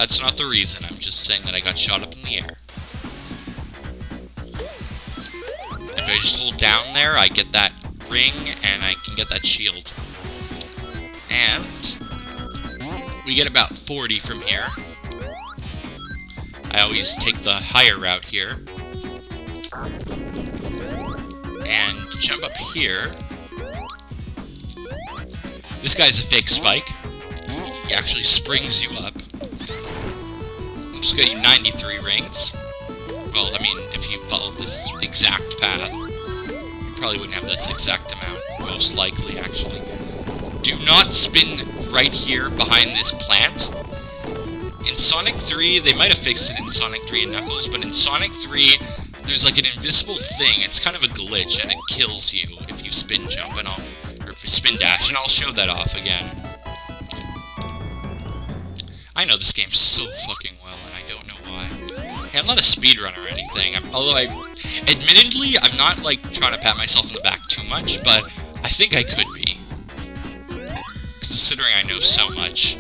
That's not the reason. I'm just saying that I got shot up in the air. If I just hold down there, I get that ring, and I can get that shield. And we get about 40 from here. I always take the higher route here. And jump up here. This guy's a fake spike. He actually springs you up. I'm just getting 93 rings. Well, I mean, if you followed this exact path, you probably wouldn't have this exact amount. Most likely, actually. Do not spin right here behind this plant. In Sonic 3, they might have fixed it in Sonic 3 and Knuckles, but in Sonic 3, there's like an invisible thing. It's kind of a glitch, and it kills you if you spin jump, or if you spin dash, and I'll show that off again. I know this game so fucking well, and I don't know why. Hey, I'm not a speedrunner or anything, although admittedly, I'm not like trying to pat myself on the back too much, but I think I could be. Considering I know so much.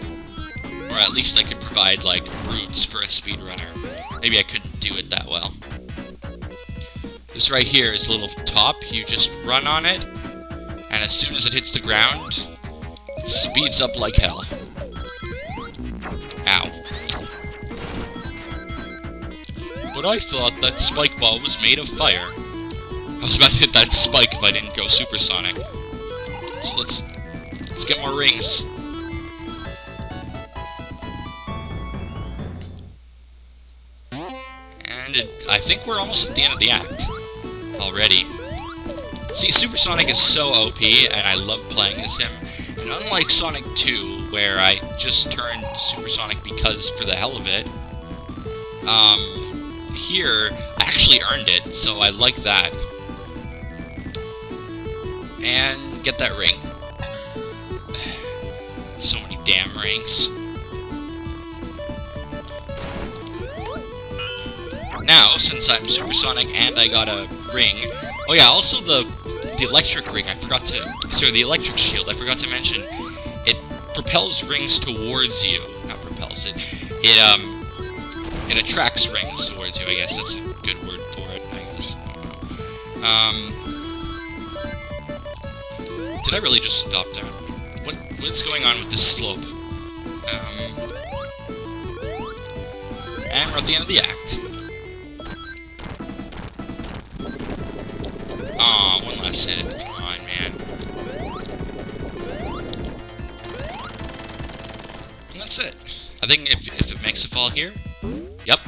Or at least I could provide, like, routes for a speedrunner. Maybe I couldn't do it that well. This right here is a little top. You just run on it, and as soon as it hits the ground, it speeds up like hell. Ow. But I thought that spike ball was made of fire. I was about to hit that spike if I didn't go supersonic. So let's get more rings. And I think we're almost at the end of the act already. See, Supersonic is so OP, and I love playing as him. And unlike Sonic 2, where I just turned Supersonic because for the hell of it, here, I actually earned it, so I like that. And get that ring. So many damn rings. Now, since I'm Supersonic and I got a ring... Oh yeah, also the electric ring, the electric shield, I forgot to mention. It propels rings towards you. Not propels it. It attracts rings towards you, I guess. That's a good word for it, I guess. I don't know. Did I really just stop there? What's going on with this slope? And we're at the end of the act. Aw, one last hit. Come on, man. And that's it. I think if it makes a fall here... Yep.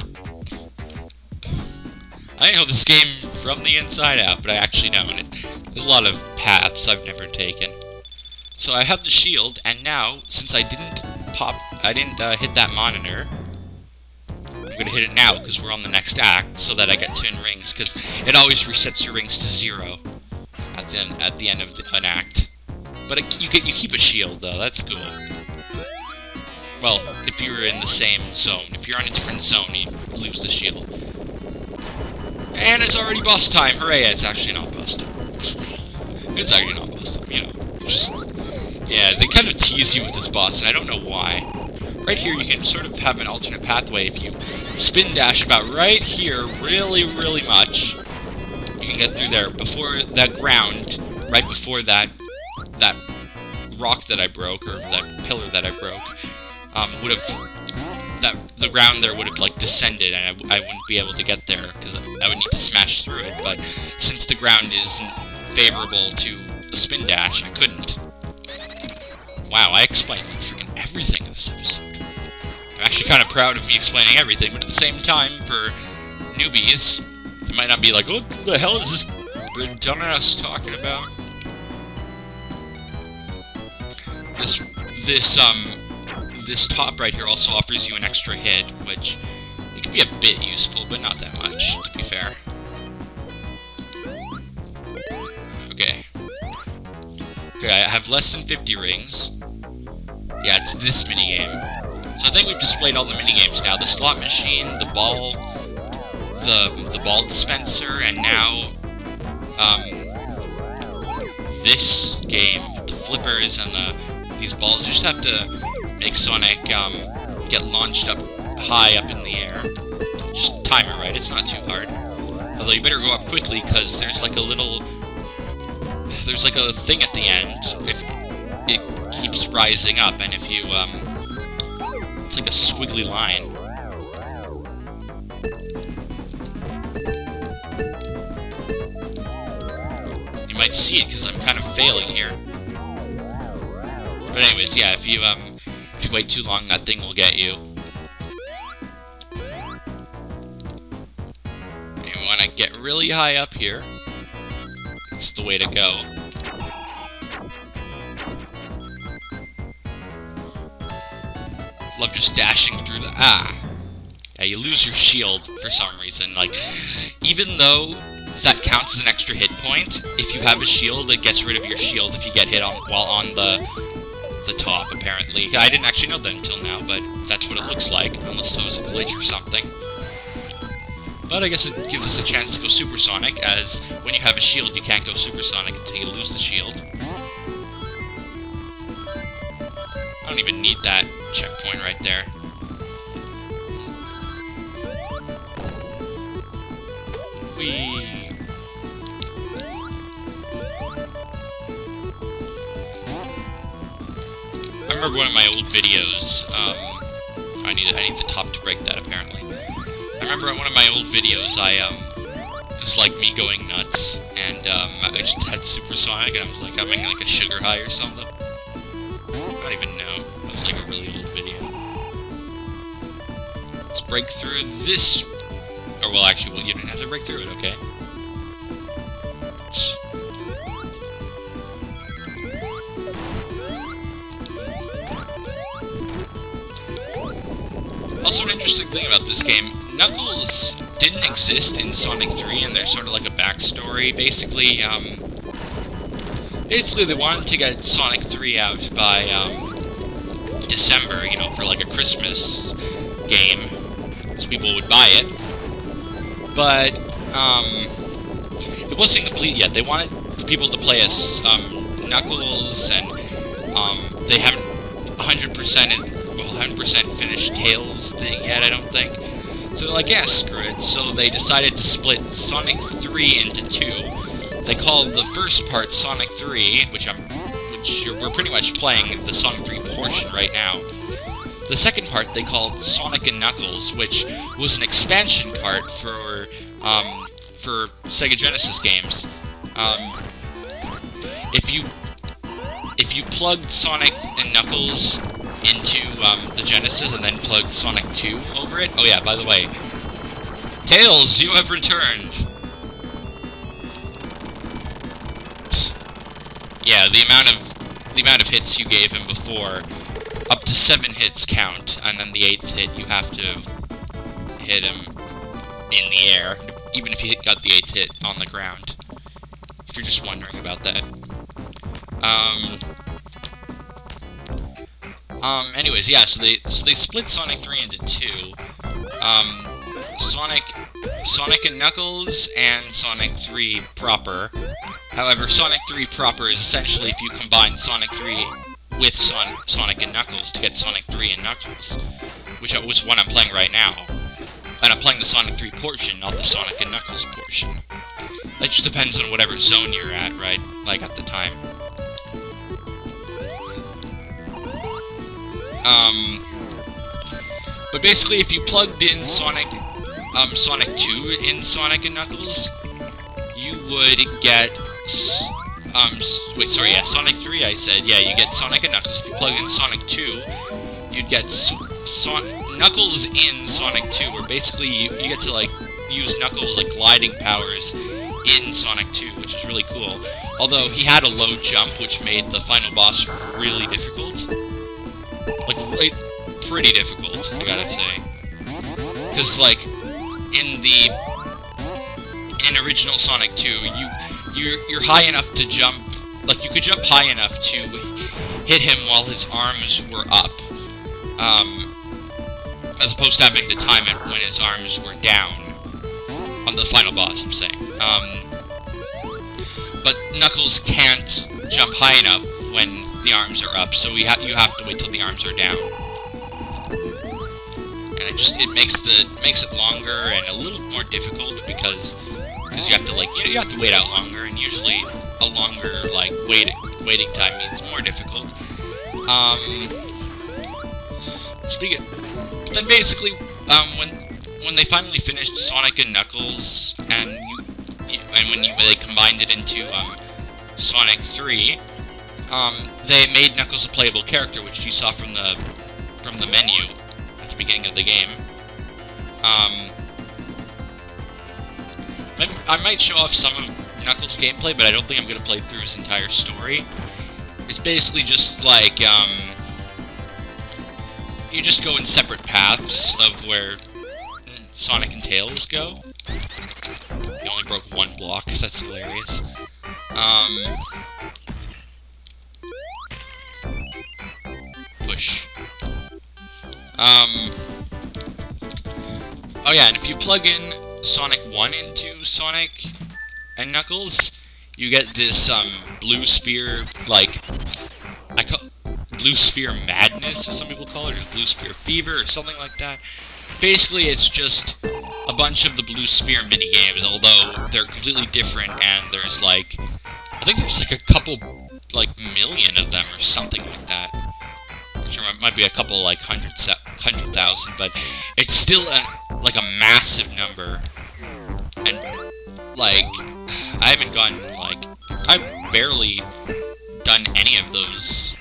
I know this game from the inside out, but I actually don't. There's a lot of paths I've never taken. So I have the shield, and now, since I didn't hit that monitor, I'm gonna hit it now, because we're on the next act, so that I get 10 rings, because it always resets your rings to 0 at the end of an act. But you keep a shield, though, that's cool. Well, if you're in the same zone. If you're on a different zone, you lose the shield. And it's already boss time, hooray, it's actually not boss time. It's actually not boss time, you know, just... Yeah, they kind of tease you with this boss, and I don't know why. Right here, you can sort of have an alternate pathway. If you spin dash about right here really, really much, you can get through there before that ground, right before that rock that I broke, or that pillar that I broke, the ground there would have, like, descended, and I wouldn't be able to get there, because I would need to smash through it, but since the ground isn't favorable to a spin dash, I couldn't. Wow, I explained freaking everything in this episode. I'm actually kind of proud of me explaining everything, but at the same time, for newbies, they might not be like, what the hell is this dumbass talking about? This top right here also offers you an extra hit, which it could be a bit useful, but not that much, to be fair. Okay. Okay, I have less than 50 rings. Yeah, it's this minigame. So I think we've displayed all the minigames now. The slot machine, the ball, the ball dispenser, and now, this game, the flippers and these balls. You just have to make Sonic, get launched up high up in the air. Just time it right, it's not too hard. Although you better go up quickly, because there's like a thing at the end. If it keeps rising up, and if you, it's like a squiggly line. You might see it, because I'm kind of failing here. But anyways, yeah, if you wait too long, that thing will get you. You want to get really high up here. It's the way to go. Love just dashing through the... Yeah, you lose your shield for some reason. Like, even though that counts as an extra hit point, if you have a shield, it gets rid of your shield if you get hit while on the top, apparently. I didn't actually know that until now, but that's what it looks like, unless it was a glitch or something. But I guess it gives us a chance to go supersonic, as when you have a shield, you can't go supersonic until you lose the shield. I don't even need that checkpoint right there. Whee! I remember one of my old videos, I need the top to break that, apparently. I remember in one of my old videos, it was like me going nuts, and, I just had supersonic, and I was like having like a sugar high or something. I don't even know. That was like a really old video. Let's break through this, or well, actually, well, you didn't have to break through it, okay? Also, an interesting thing about this game, Knuckles didn't exist in Sonic 3, and there's sort of like a backstory. Basically, they wanted to get Sonic 3 out by, December, you know, for like a Christmas game, so people would buy it. But, it wasn't complete yet. They wanted people to play as, Knuckles, and, they haven't 100% finished Tails thing yet, I don't think. So they're like, yeah, screw it. So they decided to split Sonic 3 into two. They called the first part Sonic 3, which we're pretty much playing the Sonic 3 portion right now. The second part they called Sonic and Knuckles, which was an expansion cart for Sega Genesis games. If you plugged Sonic and Knuckles into the Genesis and then plugged Sonic 2 over it. Oh yeah, by the way, Tails, you have returned. Yeah, the amount of hits you gave him before, up to 7 hits count, and then the 8th hit you have to hit him in the air, even if you got the 8th hit on the ground. If you're just wondering about that. Anyways, yeah, so they split Sonic 3 into two. Sonic and Knuckles and Sonic 3 proper. However, Sonic 3 proper is essentially if you combine Sonic 3 with Sonic and Knuckles to get Sonic 3 and Knuckles, which is what I'm playing right now. And I'm playing the Sonic 3 portion, not the Sonic and Knuckles portion. That just depends on whatever zone you're at, right? Like, at the time. But basically, if you plugged in Sonic 2 in Sonic and Knuckles, you would get, Sonic 3 I said, yeah, you get Sonic and Knuckles. If you plug in Sonic 2, you'd get Knuckles in Sonic 2, where basically you get to, like, use Knuckles, like, gliding powers in Sonic 2, which is really cool. Although, he had a low jump, which made the final boss really difficult. Like, pretty difficult, I gotta say. Because, like, in original Sonic 2, you're high enough to jump, like, you could jump high enough to hit him while his arms were up, as opposed to having to time it when his arms were down, on the final boss, I'm saying. But Knuckles can't jump high enough when the arms are up, so you have to wait till the arms are down. and it makes it longer and a little more difficult because you have to like you have to wait out longer, and usually a longer like waiting time means more difficult. But then basically when they finally finished Sonic and Knuckles and when they combined it into Sonic 3, they made Knuckles a playable character, which you saw from the menu at the beginning of the game. I might show off some of Knuckles' gameplay, but I don't think I'm going to play through his entire story. It's basically just like, you just go in separate paths of where Sonic and Tails go. They only broke one block, that's hilarious. Push. Oh yeah, and if you plug in Sonic 1 into Sonic and Knuckles, you get this, blue sphere, like, blue sphere madness, as some people call it, or blue sphere fever, or something like that. Basically, it's just a bunch of the blue sphere minigames, although they're completely different, and there's, like, I think there's, like, a couple, like, million of them, or something like that. It might be a couple, like, 100,000, but it's still, like, a massive number. And, like, I haven't gotten, like, I've barely done any of those.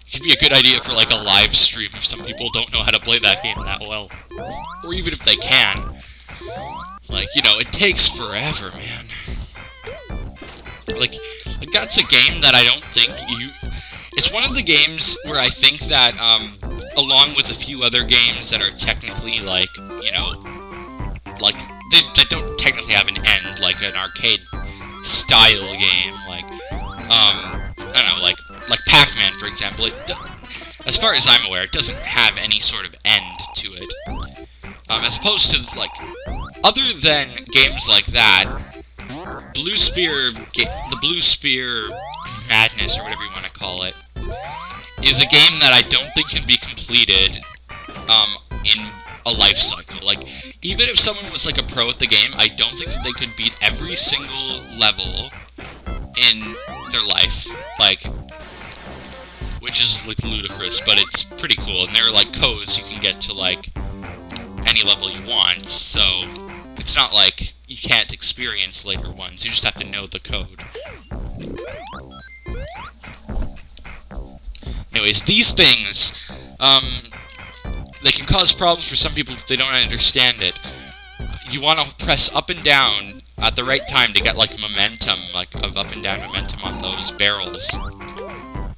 It could be a good idea for, like, a live stream if some people don't know how to play that game that well. Or even if they can. Like, you know, it takes forever, man. Like that's a game that I don't think it's one of the games where I think that, along with a few other games that are technically, like, you know, like, they don't technically have an end, like an arcade-style game, like, I don't know, like Pac-Man, for example. As far as I'm aware, it doesn't have any sort of end to it. As opposed to, like, other than games like that, the Blue Sphere Madness, or whatever you want to call it, is a game that I don't think can be completed, in a life cycle. Like, even if someone was, like, a pro at the game, I don't think that they could beat every single level in their life, like, which is, like, ludicrous, but it's pretty cool, and there are, like, codes you can get to, like, any level you want, so it's not like you can't experience later ones, you just have to know the code. Anyways, these things, they can cause problems for some people if they don't understand it. You want to press up and down at the right time to get, like, momentum, like, of up and down momentum on those barrels.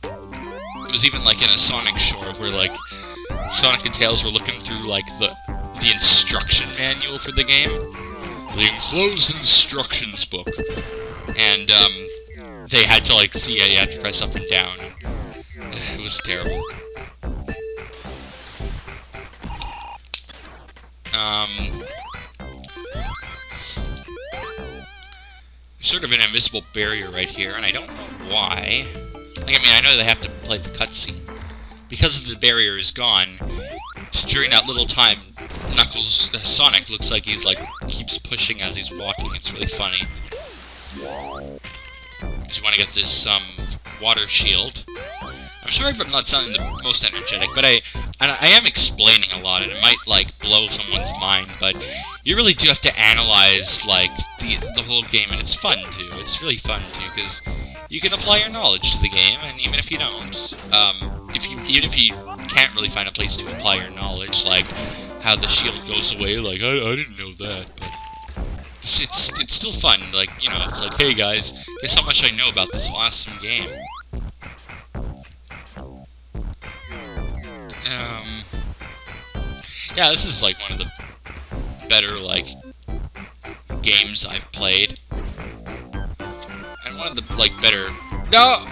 It was even, like, in a Sonic short where, like, Sonic and Tails were looking through, like, the instruction manual for the game. The enclosed instructions book. And, they had to, like, see it, you had to press up and down. It was terrible. There's sort of an invisible barrier right here, and I don't know why. Like, I mean, I know they have to play the cutscene. Because the barrier is gone, during that little time, Sonic looks like he's, like, keeps pushing as he's walking. It's really funny. Because you want to get this, water shield. I'm sorry if I'm not sounding the most energetic, but I am explaining a lot, and it might, like, blow someone's mind, but you really do have to analyze, like, the whole game, and it's fun, too. It's really fun, too, because you can apply your knowledge to the game, and even if you don't, even if you can't really find a place to apply your knowledge, like how the shield goes away, like, I didn't know that, but it's still fun, like, you know, it's like, hey guys, guess how much I know about this awesome game. Yeah, this is, like, one of the better, like, games I've played. And one of the, like, better... No!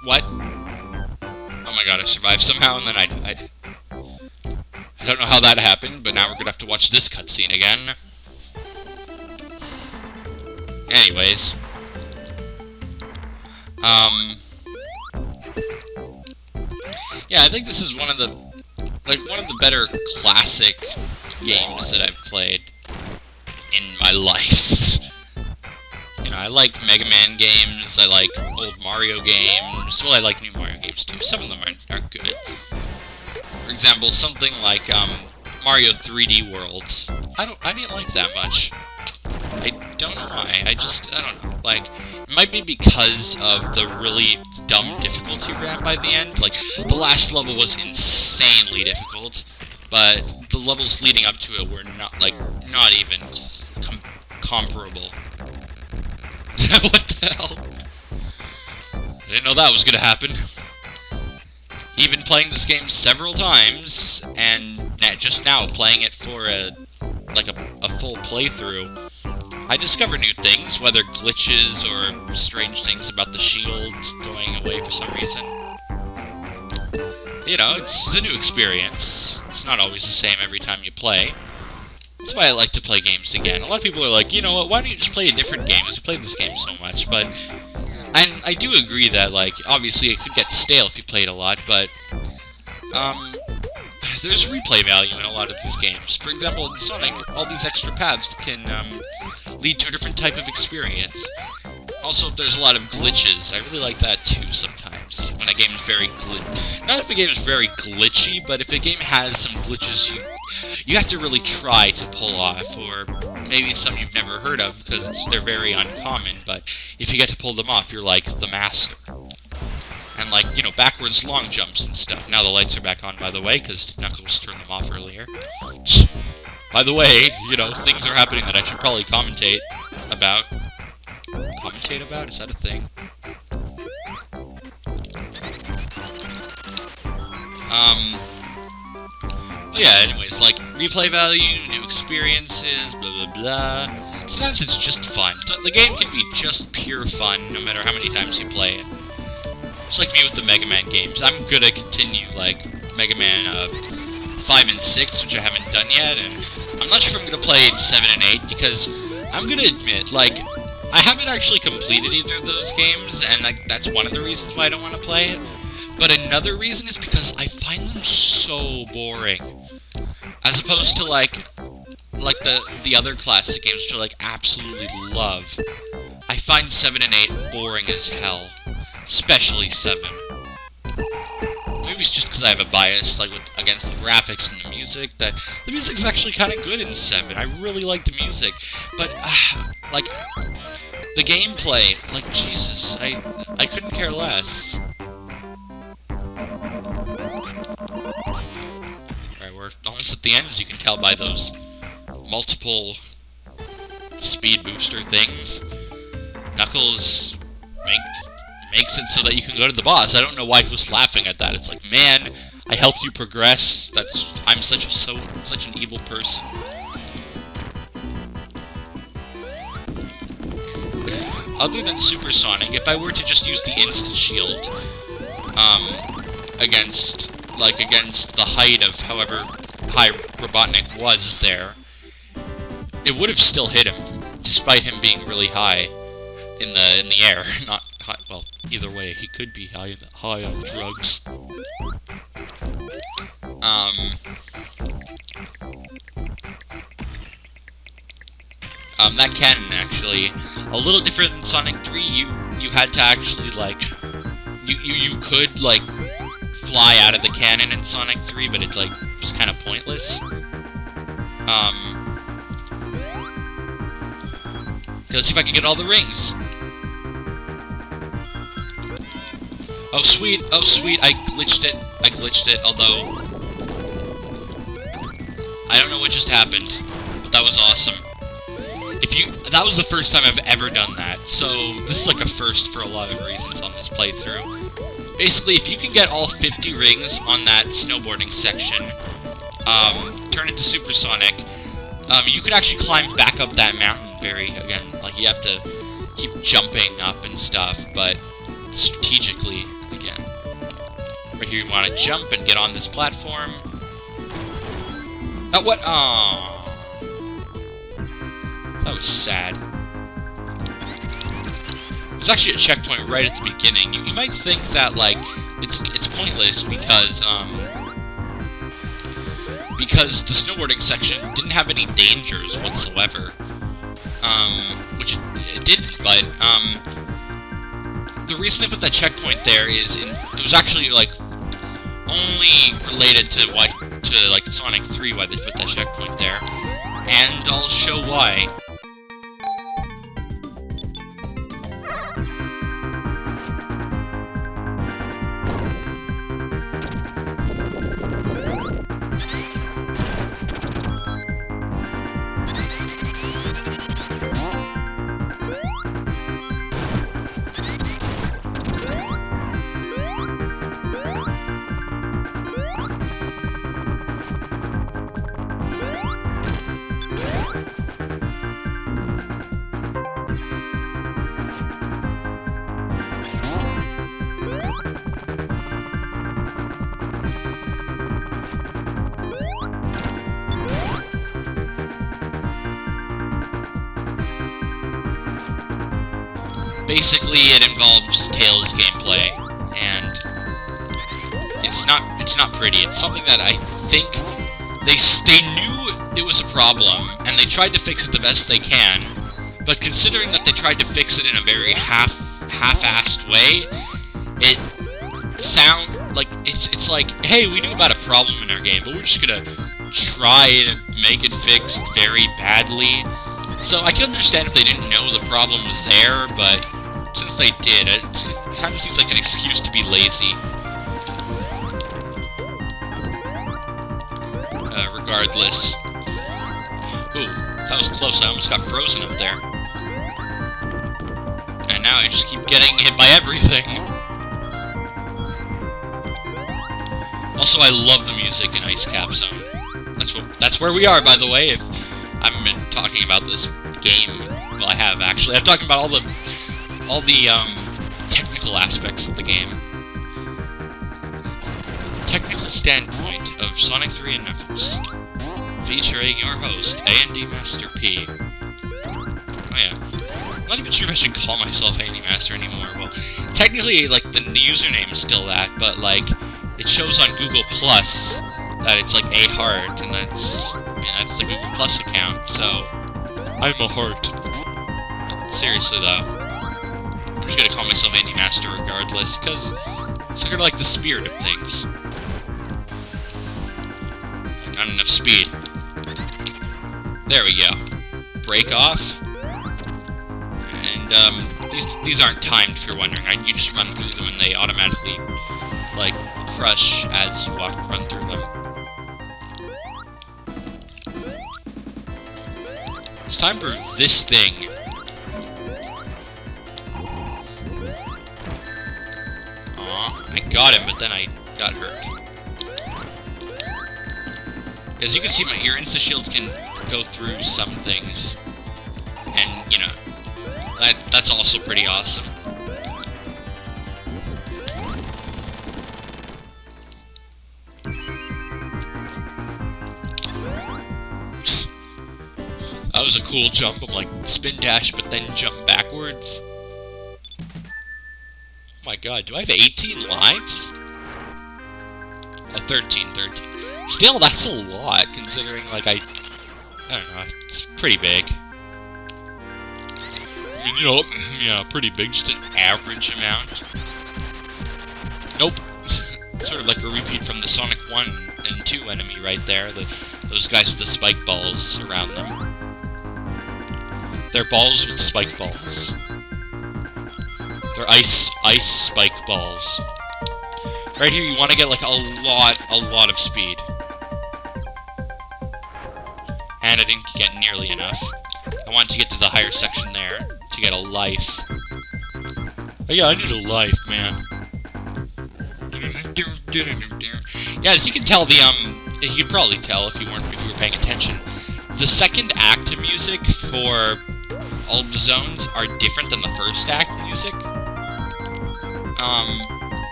What? Oh my god, I survived somehow, and then I died. I don't know how that happened, but now we're gonna have to watch this cutscene again. Anyways. Yeah, I think this is one of the... like one of the better classic games that I've played in my life. You know, I like Mega Man games, I like old Mario games, well, I like new Mario games too. Some of them aren't good. For example, something like Mario 3D Worlds. I didn't like that much. I don't know why. I don't know. Like, it might be because of the really dumb difficulty ramp by the end. Like, the last level was insanely difficult, but the levels leading up to it were not even comparable. What the hell? I didn't know that was gonna happen. Even playing this game several times, and just now playing it for a full playthrough, I discover new things, whether glitches or strange things about the shield going away for some reason. You know, it's a new experience. It's not always the same every time you play. That's why I like to play games again. A lot of people are like, you know what, why don't you just play a different game, because you played this game so much, but... And I do agree that, like, obviously it could get stale if you played a lot, but... there's replay value in a lot of these games. For example, in Sonic, all these extra paths can, lead to a different type of experience. Also, if there's a lot of glitches, I really like that too sometimes. When a game is very not if a game is very glitchy, but if a game has some glitches you have to really try to pull off, or maybe some you've never heard of because they're very uncommon, but if you get to pull them off, you're like the master. And like, you know, backwards long jumps and stuff. Now the lights are back on, by the way, because Knuckles turned them off earlier. By the way, you know, things are happening that I should probably commentate about. Commentate about? Is that a thing? Well, yeah, anyways, like, replay value, new experiences, blah blah blah. Sometimes it's just fun. The game can be just pure fun, no matter how many times you play it. Just like me with the Mega Man games. I'm gonna continue, like, Mega Man 5 and 6, which I haven't done yet, and I'm not sure if I'm gonna play 7 and 8, because I'm gonna admit, like, I haven't actually completed either of those games, and like, that's one of the reasons why I don't want to play it. But another reason is because I find them so boring. As opposed to, like the other classic games, which I, like, absolutely love. I find 7 and 8 boring as hell. Especially 7. Maybe it's just because I have a bias, like, against the graphics and the music, that the music's actually kind of good in 7. I really like the music. But, like, the gameplay, like, Jesus, I couldn't care less. Alright, we're almost at the end, as you can tell by those multiple speed booster things. Knuckles makes it so that you can go to the boss. I don't know why he was laughing at that. It's like, man, I helped you progress. I'm such an evil person. Other than Super Sonic, if I were to just use the instant shield, against the height of however high Robotnik was there, it would have still hit him, despite him being really high in the air. Not high, well, either way, he could be high on drugs. That cannon, actually, a little different than Sonic 3, you had to actually, like, you could, like, fly out of the cannon in Sonic 3, but it's, like, was kind of pointless. Let's see if I can get all the rings. Oh sweet, I glitched it, although I don't know what just happened, but that was awesome. That was the first time I've ever done that, so this is like a first for a lot of reasons on this playthrough. Basically, if you can get all 50 rings on that snowboarding section, turn into Super Sonic, you could actually climb back up that mountain again, like, you have to keep jumping up and stuff, but strategically, again. Right here, you want to jump and get on this platform. Oh, what? Aww. That was sad. There's actually a checkpoint right at the beginning. You might think that, like, it's pointless because, because the snowboarding section didn't have any dangers whatsoever. Which it didn't, but the reason they put that checkpoint there is it was actually like only related to like Sonic 3 why they put that checkpoint there, and I'll show why. Basically, it involves Tails' gameplay, and it's not pretty. It's something that I think they knew it was a problem, and they tried to fix it the best they can. But considering that they tried to fix it in a very half-assed way, it it's like, hey, we knew about a problem in our game, but we're just gonna try to make it fixed very badly. So I can understand if they didn't know the problem was there, but since they did, it kind of seems like an excuse to be lazy. Regardless. Ooh, that was close. I almost got frozen up there. And now I just keep getting hit by everything. Also, I love the music in Ice Cap Zone. That's where we are, by the way. If I haven't been talking about this game, well, I have actually. I'm talking about all the technical aspects of the game. Technical standpoint of Sonic 3 and Knuckles, featuring your host A&D Master P. Oh yeah, I'm not even sure if I should call myself A&D Master anymore. Well, technically, like the username is still that, but like it shows on Google Plus that it's like a heart, and that's the Google Plus account. So I'm a heart. But seriously though. I'm just gonna call myself A&D Master regardless, because it's sort of like the spirit of things. Not enough speed. There we go. Break off. And, these aren't timed if you're wondering. You just run through them and they automatically, like, crush as you run through them. It's time for this thing. I got him, but then I got hurt. As you can see, your insta-shield can go through some things. And, you know, that's also pretty awesome. That was a cool jump. I'm like, spin dash, but then jump backwards. Oh my god, do I have 18 lives? Oh, 13. Still, that's a lot, considering, like, I don't know, it's pretty big. I mean, you know, yeah, pretty big, just an average amount. Nope. Sort of like a repeat from the Sonic 1 and 2 enemy right there, those guys with the spike balls around them. They're balls with spike balls. They're ice spike balls. Right here, you want to get like a lot of speed. And I didn't get nearly enough. I wanted to get to the higher section there to get a life. Oh yeah, I need a life, man. Yeah, as you can tell, you could probably tell if you were paying attention. The second act music for all of the zones are different than the first act music.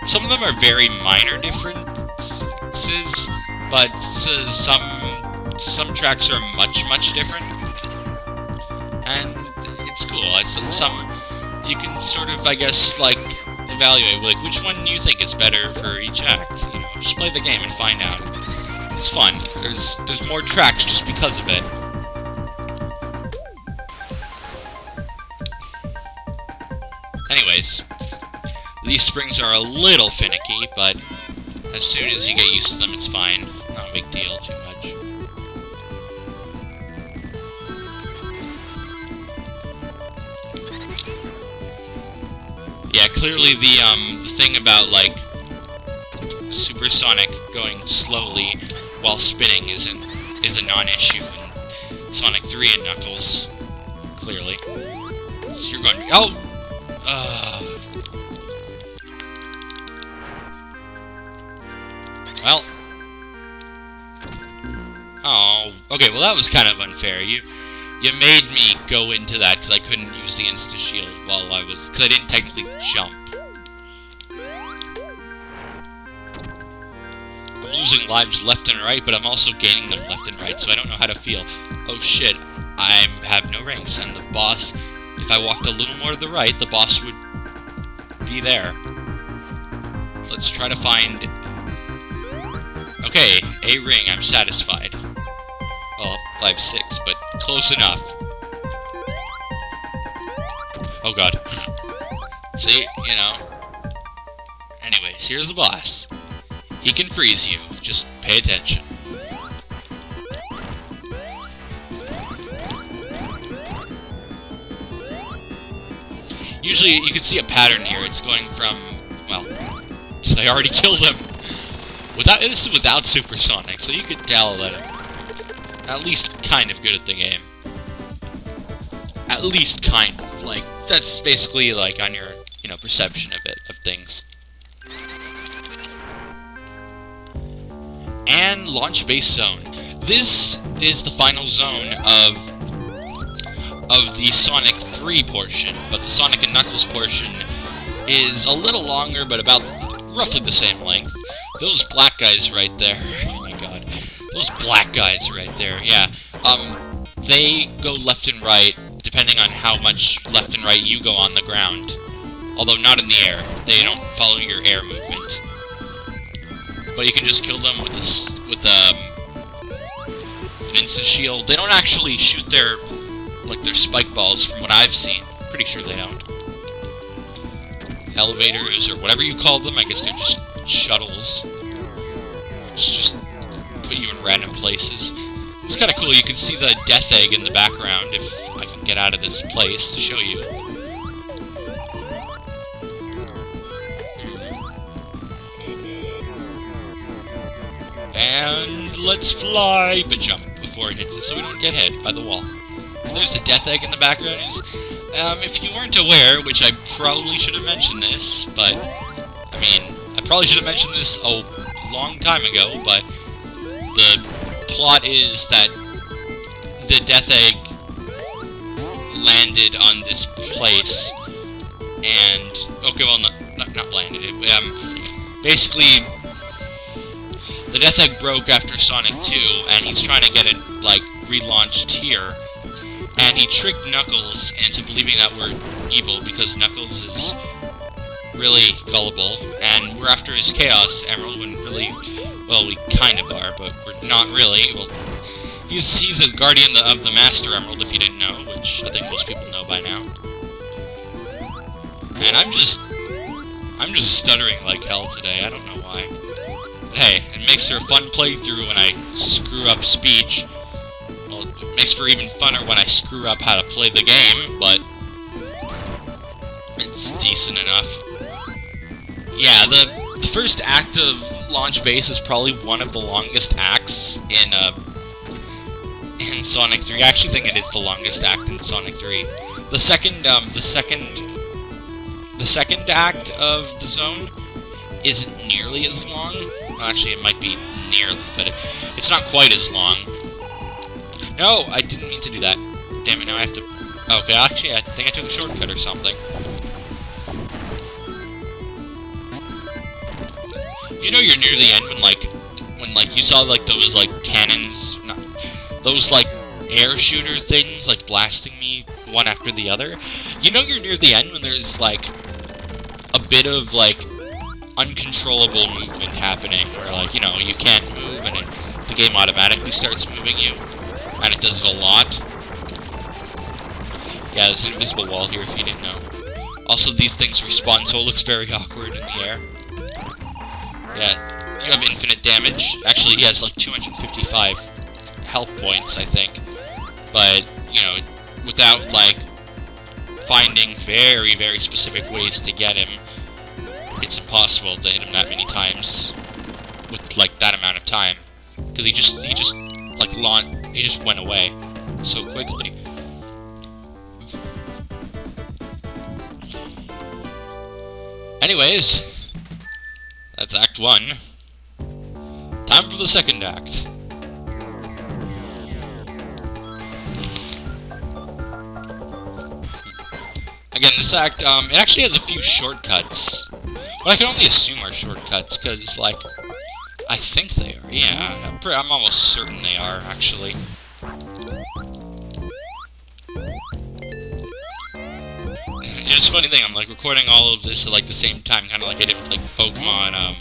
Some of them are very minor differences, but some tracks are much different, and it's cool. You can sort of, I guess, like evaluate like which one you think is better for each act. You know, just play the game and find out. It's fun. There's more tracks just because of it. Anyways, these springs are a little finicky, but as soon as you get used to them, it's fine. Not a big deal too much. Yeah, clearly the thing about, like, Supersonic going slowly while spinning is a non-issue in Sonic 3 and Knuckles. Clearly. So you're going... Oh! Well. Oh, okay, well that was kind of unfair. You made me go into that because I couldn't use the insta-shield while I was... because I didn't technically jump. I'm losing lives left and right, but I'm also gaining them left and right, so I don't know how to feel. Oh shit, I have no rings, and the boss... if I walked a little more to the right, the boss would be there. Let's try to find... Okay, a ring, I'm satisfied. Well, I have 6, but close enough. Oh god. See, you know. Anyways, here's the boss. He can freeze you, just pay attention. Usually, you can see a pattern here. It's going from, well, so I already killed him. This is without Supersonic, so you could tell that I'm at least kind of good at the game. At least kind of. Like, that's basically, like, on your, you know, perception of it, of things. And launch base zone. This is the final zone of the Sonic 3 portion, but the Sonic and Knuckles portion is a little longer, but about roughly the same length. Those black guys right there, oh my god, those black guys right there, yeah, they go left and right, depending on how much left and right you go on the ground. Although not in the air, they don't follow your air movement. But you can just kill them with an instant shield. They don't actually shoot their spike balls from what I've seen. Pretty sure they don't. Elevators, or whatever you call them, I guess they're just shuttles. Just put you in random places. It's kind of cool, you can see the death egg in the background if I can get out of this place to show you. And let's fly, but jump before it hits it so we don't get hit by the wall. There's the death egg in the background. If you weren't aware, which I probably should have mentioned this, but, I mean, I probably should have mentioned this a long time ago, but the plot is that the death egg landed on this place, and, okay, well, not landed, basically, the death egg broke after Sonic 2, and he's trying to get it, like, relaunched here. And he tricked Knuckles into believing that we're evil, because Knuckles is really gullible, and we're after his Chaos Emerald when really, well, we kind of are, but we're not really. Well, he's a guardian of the Master Emerald, if you didn't know, which I think most people know by now. And I'm just stuttering like hell today, I don't know why. But hey, it makes for a fun playthrough when I screw up speech. Well, it makes for even funner when I screw up how to play the game, but it's decent enough. Yeah, the first act of Launch Base is probably one of the longest acts in Sonic 3. I actually think it is the longest act in Sonic 3. The second act of the zone isn't nearly as long. Well, actually, it might be nearly, but it's not quite as long. No, I didn't mean to do that. Damn it, now I have to... Okay, actually, I think I took a shortcut or something. You know you're near the end when you saw, like, those, like, cannons... those, like, air shooter things, like, blasting me one after the other? You know you're near the end when there's, like, a bit of, like, uncontrollable movement happening, where, like, you know, you can't move, and it the game automatically starts moving you, and it does it a lot. Yeah, there's an invisible wall here if you didn't know. Also, these things respawn, so it looks very awkward in the air. Yeah, you have infinite damage. Actually, he has like 255 health points, I think. But, you know, without, like, finding very, very specific ways to get him, it's impossible to hit him that many times with, like, that amount of time. Because he just went away so quickly. Anyways, that's Act 1. Time for the second act. Again, this act, it actually has a few shortcuts. But I can only assume are shortcuts, because, like, I think they are. Yeah, I'm almost certain they are, actually. It's a funny thing, I'm, like, recording all of this at, like, the same time, kind of like I did with, like, Pokemon,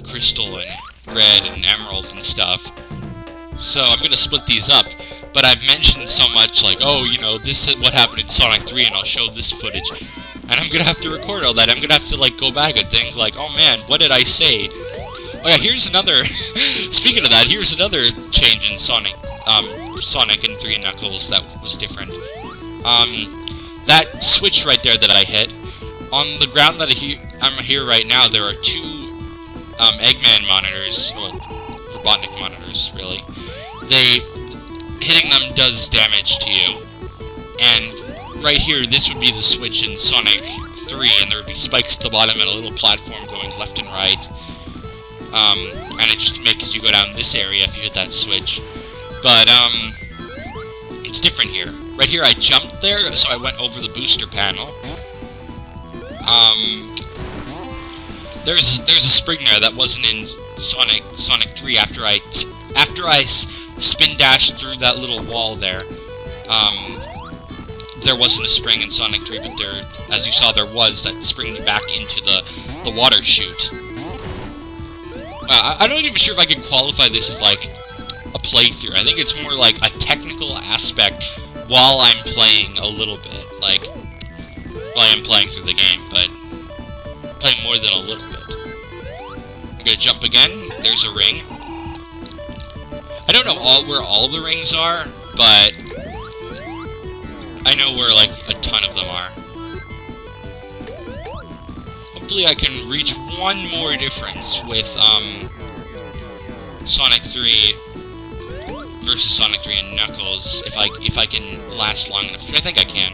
Crystal and Red and Emerald and stuff. So I'm gonna split these up, but I've mentioned so much, like, oh, you know, this is what happened in Sonic 3, and I'll show this footage. And I'm gonna have to record all that. I'm gonna have to, like, go back and think, like, oh man, what did I say? Oh yeah, here's another, speaking of that, here's another change in Sonic and 3 Knuckles that was different. That switch right there that I hit, on the ground that I'm here right now, there are two, Eggman monitors, well, Robotnik monitors, really. Hitting them does damage to you, and right here, this would be the switch in Sonic 3, and there would be spikes at the bottom and a little platform going left and right, and it just makes you go down this area if you hit that switch, but, it's different here. Right here, I jumped there, so I went over the booster panel. There's a spring there that wasn't in Sonic 3 after I spin dashed through that little wall there. There wasn't a spring in Sonic 3, but there, as you saw, there was that spring back into the water chute. I'm not even sure if I can qualify this as, like, a playthrough. I think it's more like a technical aspect while I'm playing a little bit. Like, well, I am playing through the game, but playing more than a little bit. I'm gonna jump again. There's a ring. I don't know where all the rings are, but I know where, like, a ton of them are. Hopefully I can reach one more difference with, Sonic 3 versus Sonic 3 and Knuckles, if I can last long enough. I think I can.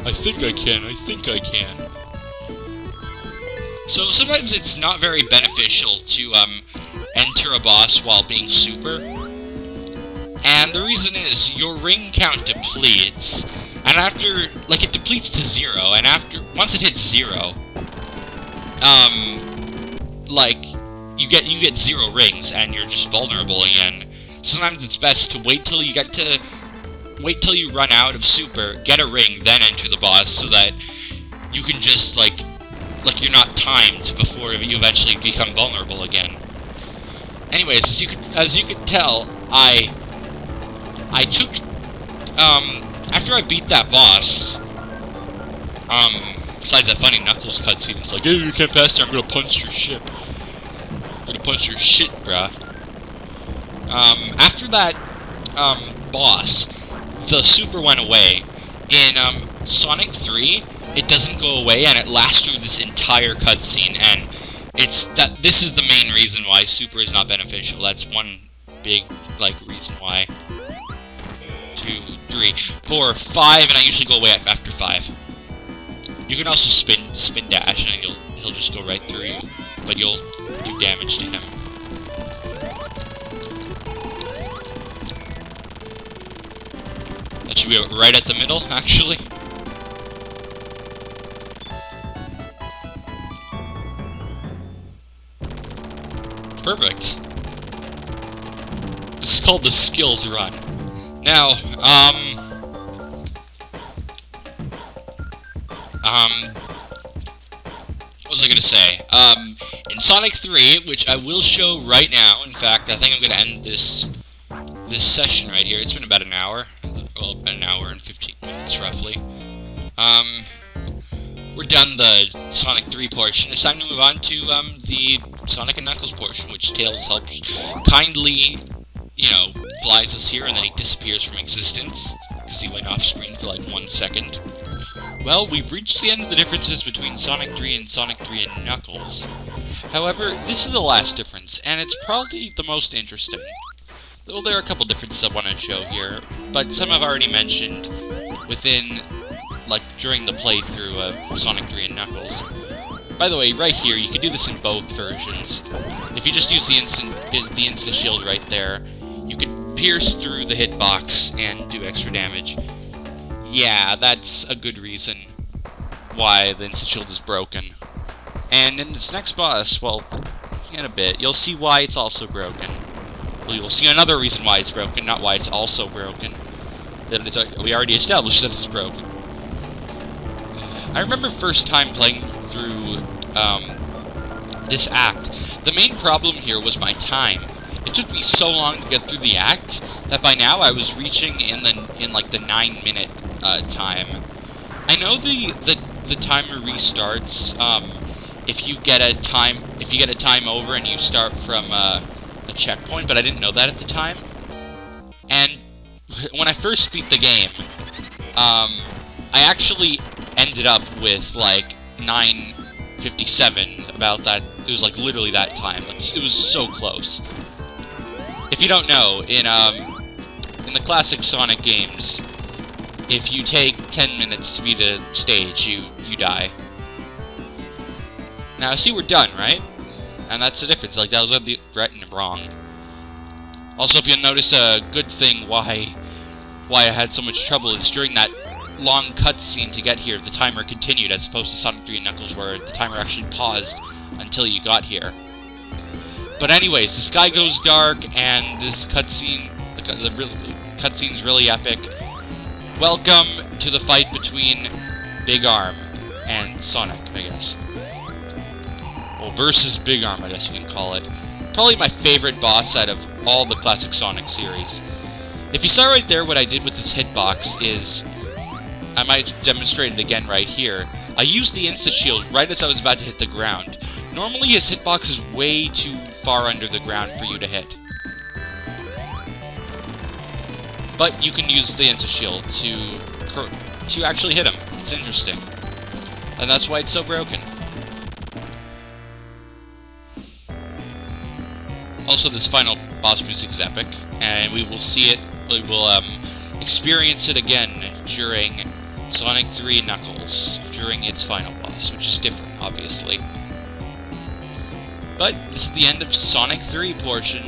I think I can. So sometimes it's not very beneficial to, enter a boss while being super. And the reason is, your ring count depletes, and after, like, it depletes to 0, and once it hits 0, like, you get 0 rings, and you're just vulnerable again. Sometimes it's best to wait till you run out of super, get a ring, then enter the boss, so that you can just, like you're not timed before you eventually become vulnerable again. Anyways, as you could tell, I took, after I beat that boss, besides that funny Knuckles cutscene, it's like, hey, you can't pass there, I'm gonna punch your ship. I'm gonna punch your shit, bruh. After that, boss, the super went away. In, Sonic 3, it doesn't go away, and it lasts through this entire cutscene, and this is the main reason why super is not beneficial. That's one big, like, reason why. 2, 3, 4, 5, and I usually go away after 5. You can also spin dash, and he'll just go right through you, but you'll do damage to him. That should be right at the middle, actually. Perfect. This is called the skills run. Now, what was I gonna say? In Sonic 3, which I will show right now, in fact, I think I'm gonna end this session right here. It's been about an hour. Well, about an hour and 15 minutes, roughly. We're done the Sonic 3 portion. It's time to move on to, the Sonic and Knuckles portion, which Tails helps kindly, you know, flies us here, and then he disappears from existence, because he went off screen for like 1 second. Well, we've reached the end of the differences between Sonic 3 and Sonic 3 and Knuckles. However, this is the last difference, and it's probably the most interesting. Well, there are a couple differences I want to show here, but some I've already mentioned within, like, during the playthrough of Sonic 3 and Knuckles. By the way, right here, you can do this in both versions. If you just use the instant shield right there, you could pierce through the hitbox and do extra damage. Yeah, that's a good reason why the instant shield is broken. And in this next boss, well, in a bit, you'll see why it's also broken. Well, you'll see another reason why it's broken, not why it's also broken. We already established that it's broken. I remember first time playing through this act. The main problem here was my time. It took me so long to get through the act that by now I was reaching in like the 9-minute time. I know the timer restarts if you get a time over and you start from a checkpoint, but I didn't know that at the time. And when I first beat the game, I actually ended up with like 9:57, about that. It was like literally that time. It was so close. If you don't know, in the classic Sonic games, if you take 10 minutes to beat a stage, you die. Now, see, we're done, right? And that's the difference. Like, that was right and wrong. Also, if you'll notice a good thing why I had so much trouble is during that long cutscene to get here, the timer continued, as opposed to Sonic 3 and Knuckles, where the timer actually paused until you got here. But anyways, the sky goes dark, and this cutscene, the cutscene's really epic. Welcome to the fight between Big Arm and Sonic, I guess. Well, versus Big Arm, I guess you can call it. Probably my favorite boss out of all the classic Sonic series. If you saw right there what I did with this hitbox is, I might demonstrate it again right here. I used the instant shield right as I was about to hit the ground. Normally his hitbox is way too far under the ground for you to hit. But you can use the instant shield to actually hit him. It's interesting. And that's why it's so broken. Also, this final boss music is epic, and we will see it, we will experience it again during Sonic 3 Knuckles, during its final boss, which is different, obviously. But this is the end of Sonic 3 portion.